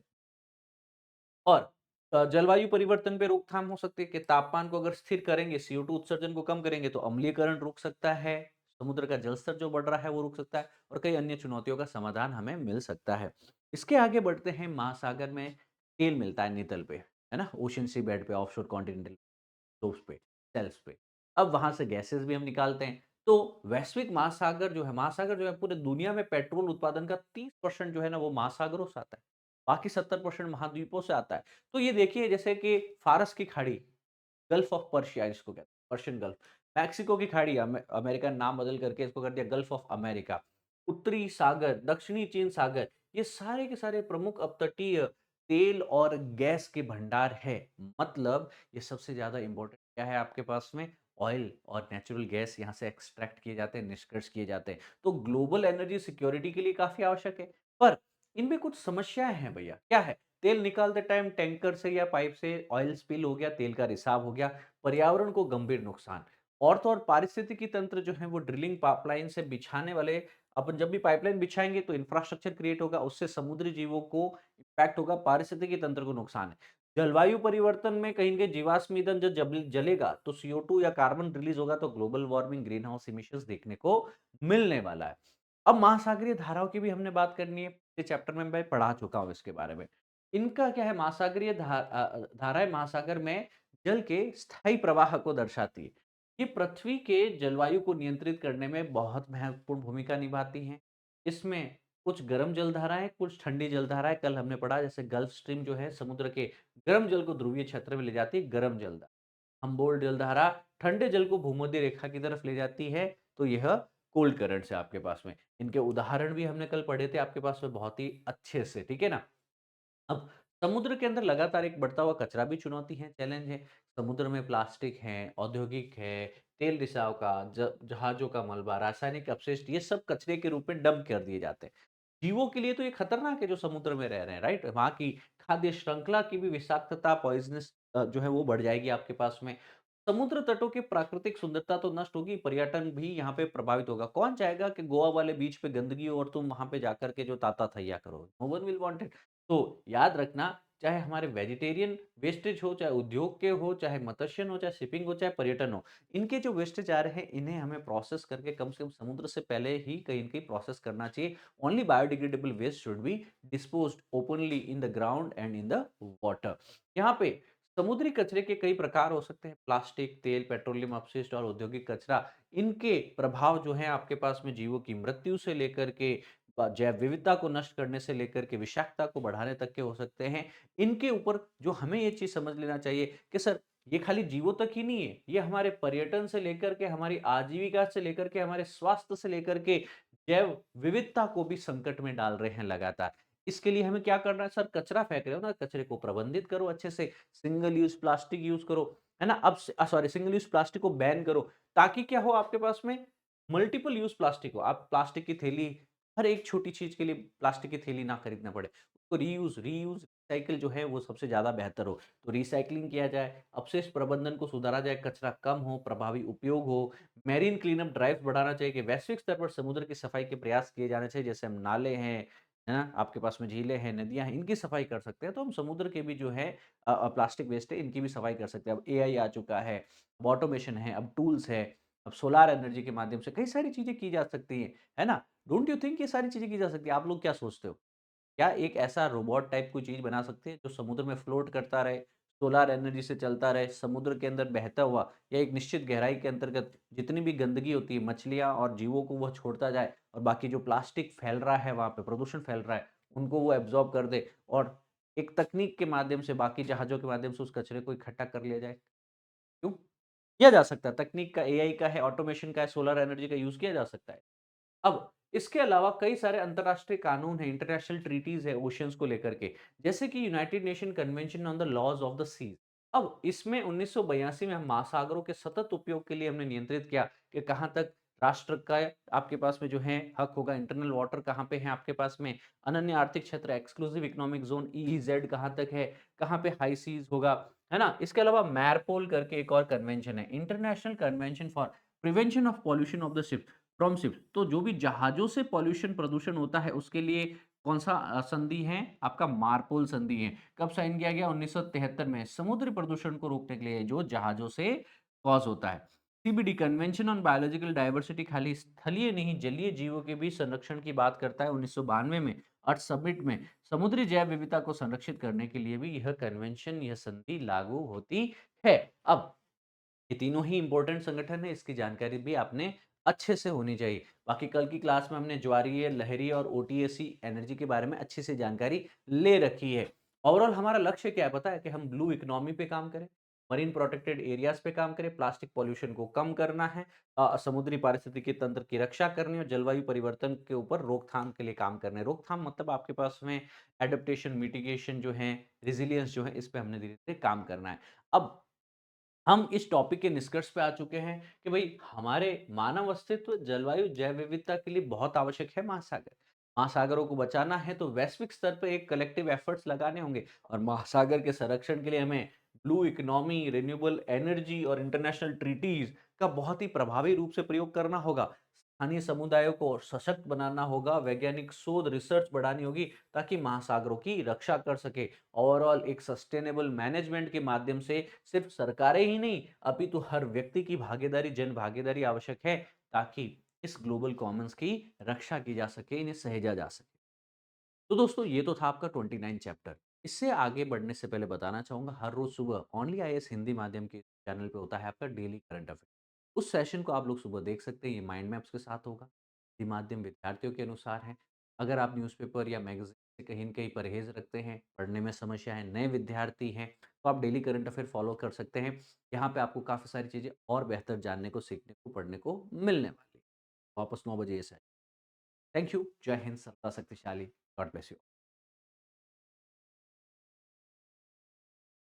और जलवायु परिवर्तन पे रोकथाम हो सकती है कि तापमान को अगर स्थिर करेंगे, CO2 उत्सर्जन को कम करेंगे तो अम्लीकरण रुक सकता है, समुद्र का जल स्तर जो बढ़ रहा है वो रुक सकता है और कई अन्य चुनौतियों का समाधान हमें मिल सकता है। इसके आगे बढ़ते हैं, महासागर में तेल मिलता है नितल पे, है ना? ओशन सी बेड पे, ऑफशोर कॉन्टिनेंटल स्लोप्स पे, शेल्फ्स पे। अब वहाँ से गैसेज़ भी हम निकालते हैं। तो वैश्विक महासागर जो है पूरे दुनिया में पेट्रोल उत्पादन का 30% जो है ना वो महासागरों से आता है। बाकी 70% महाद्वीपों से आता है। तो ये देखिए जैसे कि फ़ारस की खाड़ी, गल्फ ऑफ पर्शिया जिसको कहते हैं, पर्शियन गल्फ, मेक्सिको की खाड़ी, अमेरिका ने नाम बदल करके इसको कर दिया गल्फ ऑफ अमेरिका, उत्तरी सागर, दक्षिणी चीन सागर, ये सारे के सारे प्रमुख अपतटीय तेल और गैस के भंडार है। मतलब ये सबसे ज़्यादा इम्पोर्टेंट क्या है आपके पास में? ऑयल और नेचुरल गैस यहाँ से एक्सट्रैक्ट किए जाते हैं, निष्कर्ष किए जाते हैं। तो ग्लोबल एनर्जी सिक्योरिटी के लिए काफ़ी आवश्यक है। पर इनमें कुछ समस्याएँ हैं भैया, क्या है? तेल निकालते टाइम टैंकर से या पाइप से ऑयल स्पिल हो गया, तेल का रिसाव हो गया, पर्यावरण को गंभीर नुकसान। और तो और पारिस्थितिकी तंत्र जो है वो ड्रिलिंग पाइपलाइन से बिछाने वाले, अपन जब भी पाइपलाइन बिछाएँगे तो इंफ्रास्ट्रक्चर क्रिएट होगा, उससे समुद्री जीवों को इम्पैक्ट होगा, पारिस्थितिकी तंत्र को नुकसान है। जलवायु परिवर्तन में कहीं न जीवाश्म ईंधन जब जलेगा तो CO2 या कार्बन रिलीज़ होगा तो global warming, green house emissions देखने को मिलने वाला है। अब महासागरीय धाराओं की भी हमने बात करनी है, पिछले चैप्टर में मैं पढ़ा चुका हूँ इसके बारे में। इनका क्या है, धाराएँ महासागर में जल के स्थायी प्रवाह को दर्शाती है। ये पृथ्वी के जलवायु को नियंत्रित करने में बहुत महत्वपूर्ण भूमिका निभाती हैं। इसमें कुछ गर्म जलधाराएँ, कुछ ठंडी जलधाराएँ, कल हमने पढ़ा जैसे गल्फ स्ट्रीम जो है समुद्र के गर्म जल को ध्रुवीय क्षेत्र में ले जाती है, गर्म जलधारा। हम्बोल्ट जलधारा ठंडे जल को भूमध्य रेखा की तरफ ले जाती है, तो यह कोल्ड करंट्स है आपके पास में। इनके उदाहरण भी हमने कल पढ़े थे आपके पास में बहुत ही अच्छे से, ठीक है ना? अब समुद्र के अंदर लगातार एक बढ़ता हुआ कचरा भी चुनौती है, चैलेंज है। समुद्र में प्लास्टिक है, औद्योगिक है, तेल रिसाव का, जहाज़ों का मलबा, रासायनिक अपशिष्ट ये सब कचरे के रूप में डंप कर दिए जाते हैं। जीवों के लिए तो ये खतरनाक है जो समुद्र में रह रहे हैं, राइट? वहाँ की खाद्य श्रृंखला की भी विषाक्तता, पॉइज़नस जो है वो बढ़ जाएगी आपके पास में। समुद्र तटों की प्राकृतिक सुंदरता तो नष्ट होगी, पर्यटन भी यहाँ पे प्रभावित होगा। कौन चाहेगा कि गोवा वाले बीच पे गंदगी हो और तुम वहाँ पे जाकर के जो ताता-थैया करो? No one will want it. तो याद रखना, चाहे हमारे वेजिटेरियन वेस्टेज हो, चाहे उद्योग के हो, चाहे मत्स्यन हो, चाहे शिपिंग हो, चाहे पर्यटन हो, इनके जो वेस्टेज आ रहे हैं, इन्हें हमें प्रोसेस करके कम से कम समुद्र से पहले ही कहीं न कहीं प्रोसेस करना चाहिए। Only biodegradable waste should be disposed openly in the ground and in the water. यहाँ पे समुद्री कचरे के कई प्रकार हो सकते हैं, प्लास्टिक, तेल, पेट्रोलियम अपशिष्ट और औद्योगिक कचरा। इनके प्रभाव जो है आपके पास में जीवों की मृत्यु से लेकर के जैव विविधता को नष्ट करने से लेकर के विषाक्तता को बढ़ाने तक के हो सकते हैं। इनके ऊपर जो हमें ये चीज़ समझ लेना चाहिए कि सर, ये खाली जीवों तक ही नहीं है, ये हमारे पर्यटन से लेकर के, हमारी आजीविका से लेकर के, हमारे स्वास्थ्य से लेकर के जैव विविधता को भी संकट में डाल रहे हैं लगातार। इसके लिए हमें क्या करना है सर? कचरा फेंक रहे हो ना, कचरे को प्रबंधित करो अच्छे से, सिंगल यूज़ प्लास्टिक यूज़ करो, है ना? अब सॉरी, सिंगल यूज़ प्लास्टिक को बैन करो, ताकि क्या हो आपके पास में मल्टीपल यूज़ प्लास्टिक हो। आप प्लास्टिक की थैली, हर एक छोटी चीज़ के लिए प्लास्टिक की थैली ना खरीदना पड़े। उसको रीयूज़, रीयूज़, रिसाइकिल जो है वो सबसे ज़्यादा बेहतर हो। तो रिसाइक्लिंग किया जाए, अपशिष्ट प्रबंधन को सुधारा जाए, कचरा कम हो, प्रभावी उपयोग हो, मैरीन क्लीनअप ड्राइव्स बढ़ाना चाहिए कि वैश्विक स्तर पर समुद्र की सफाई के प्रयास किए जाने चाहिए। जैसे हम नाले हैं, है ना? आपके पास में झीलें हैं, नदियाँ हैं, इनकी सफाई कर सकते हैं। तो हम समुद्र के भी जो है प्लास्टिक वेस्ट है, इनकी भी सफाई कर सकते हैं। अब एआई आ चुका है, अब ऑटोमेशन है, अब टूल्स है, अब सोलार एनर्जी के माध्यम से कई सारी चीज़ें की जा सकती हैं, है ना? डोंट यू थिंक ये सारी चीज़ें की जा सकती हैं? आप लोग क्या सोचते हो? क्या एक ऐसा रोबोट टाइप कोई चीज़ बना सकते हैं जो समुद्र में फ्लोट करता रहे, सोलर एनर्जी से चलता रहे, समुद्र के अंदर बहता हुआ या एक निश्चित गहराई के अंतर्गत जितनी भी गंदगी होती है, मछलियाँ और जीवों को वह छोड़ता जाए और बाकी जो प्लास्टिक फैल रहा है वहाँ पे, प्रदूषण फैल रहा है, उनको वो एब्ज़ॉर्ब कर दे और एक तकनीक के माध्यम से, बाकी जहाज़ों के माध्यम से उस कचरे को इकट्ठा कर लिया जाए। क्यों? किया जा सकता है, तकनीक का, एआई का है, ऑटोमेशन का है, सोलर एनर्जी का यूज़ किया जा सकता है। अब इसके अलावा कई सारे अंतर्राष्ट्रीय कानून हैं, इंटरनेशनल ट्रीटीज़ है ओशियंस को लेकर के, जैसे कि United Nation convention on the laws of the seas. अब इसमें 1982 में हम महासागरों के सतत उपयोग के लिए हमने नियंत्रित किया कि कहाँ तक राष्ट्र का आपके पास में जो है हक होगा, इंटरनल वाटर कहाँ पे है आपके पास में, अनन्य आर्थिक क्षेत्र, एक्सक्लूसिव इकोनॉमिक ज़ोन ईईज़ेड कहाँ तक है, कहाँ पे हाई सीज़ होगा, है ना? इसके अलावा मैरपोल करके एक और कन्वेंशन है, international convention for prevention of pollution of the ship from ships. तो जो भी जहाज़ों से पॉल्यूशन प्रदूषण होता है उसके लिए कौन-सा संधि है? आपका मार्पोल संधि है। कब साइन किया गया? 1973 में। समुद्री प्रदूषण को रोकने के लिए जो जहाज़ों से कॉज़ होता है। CBD convention on biological diversity खाली स्थलीय नहीं जलीय जीवों के भी संरक्षण की बात करता है 1992 में। अर्थ समिट में समुद्री जैव विविधता को संरक्षित करने के लिए भी यह कन्वेंशन, यह संधि लागू होती है। अब ये तीनों ही इम्पोर्टेंट संगठन है, इसकी जानकारी भी आपने अच्छे से होनी चाहिए। बाकी कल की क्लास में हमने ज्वारीय, लहरी और ओटीएसी एनर्जी के बारे में अच्छे से जानकारी ले रखी है। ओवरऑल हमारा लक्ष्य क्या है पता है? कि हम ब्लू इकोनॉमी पे काम करें, मरीन प्रोटेक्टेड एरियाज़ पे काम करें, प्लास्टिक पॉल्यूशन को कम करना है, समुद्री पारिस्थितिकी तंत्र की रक्षा करनी है और जलवायु परिवर्तन के ऊपर रोकथाम के लिए काम करना है। रोकथाम मतलब आपके पास में एडप्टेशन, मिटिगेशन जो है, रेज़िलियंस जो है, इस पे हमने धीरे-धीरे काम करना है। अब हम इस टॉपिक के निष्कर्ष पे आ चुके हैं कि भाई हमारे मानव अस्तित्व, जलवायु, जैव विविधता के लिए बहुत आवश्यक है महासागर। महासागरों को बचाना है तो वैश्विक स्तर पे एक कलेक्टिव एफर्ट्स लगाने होंगे और महासागर के संरक्षण के लिए हमें ब्लू इकोनॉमी, रिन्यूएबल एनर्जी और इंटरनेशनल ट्रीटीज का बहुत ही प्रभावी रूप से प्रयोग करना होगा। स्थानीय समुदायों को सशक्त बनाना होगा, वैज्ञानिक शोध, रिसर्च बढ़ानी होगी ताकि महासागरों की रक्षा कर सके। ओवरऑल एक सस्टेनेबल मैनेजमेंट के माध्यम से सिर्फ सरकारें ही नहीं अपितु हर व्यक्ति की भागीदारी, जन भागीदारी आवश्यक है ताकि इस ग्लोबल कॉमन्स की रक्षा की जा सके, इन्हें सहेजा जा सके। तो दोस्तों ये तो था आपका 29 चैप्टर। इससे आगे बढ़ने से पहले बताना चाहूंगा हर रोज सुबह ओनली आईएएस हिंदी माध्यम के चैनल पे होता है आपका डेली करंट अफेयर। उस सेशन को आप लोग सुबह देख सकते हैं, ये माइंड मैप्स के साथ होगा। हिंदी माध्यम विद्यार्थियों के अनुसार है। अगर आप न्यूज़पेपर या मैगजीन से कहीं न कहीं परहेज रखते हैं, पढ़ने में समस्या है, नए विद्यार्थी हैं, तो आप डेली करंट अफेयर फॉलो कर सकते हैं। यहाँ पे आपको काफ़ी सारी चीज़ें और बेहतर जानने को, सीखने को, पढ़ने को मिलने वाली है। वापस 9 बजे ये सेशन। Thank you. जय हिंद, सदा शक्तिशाली। God bless you.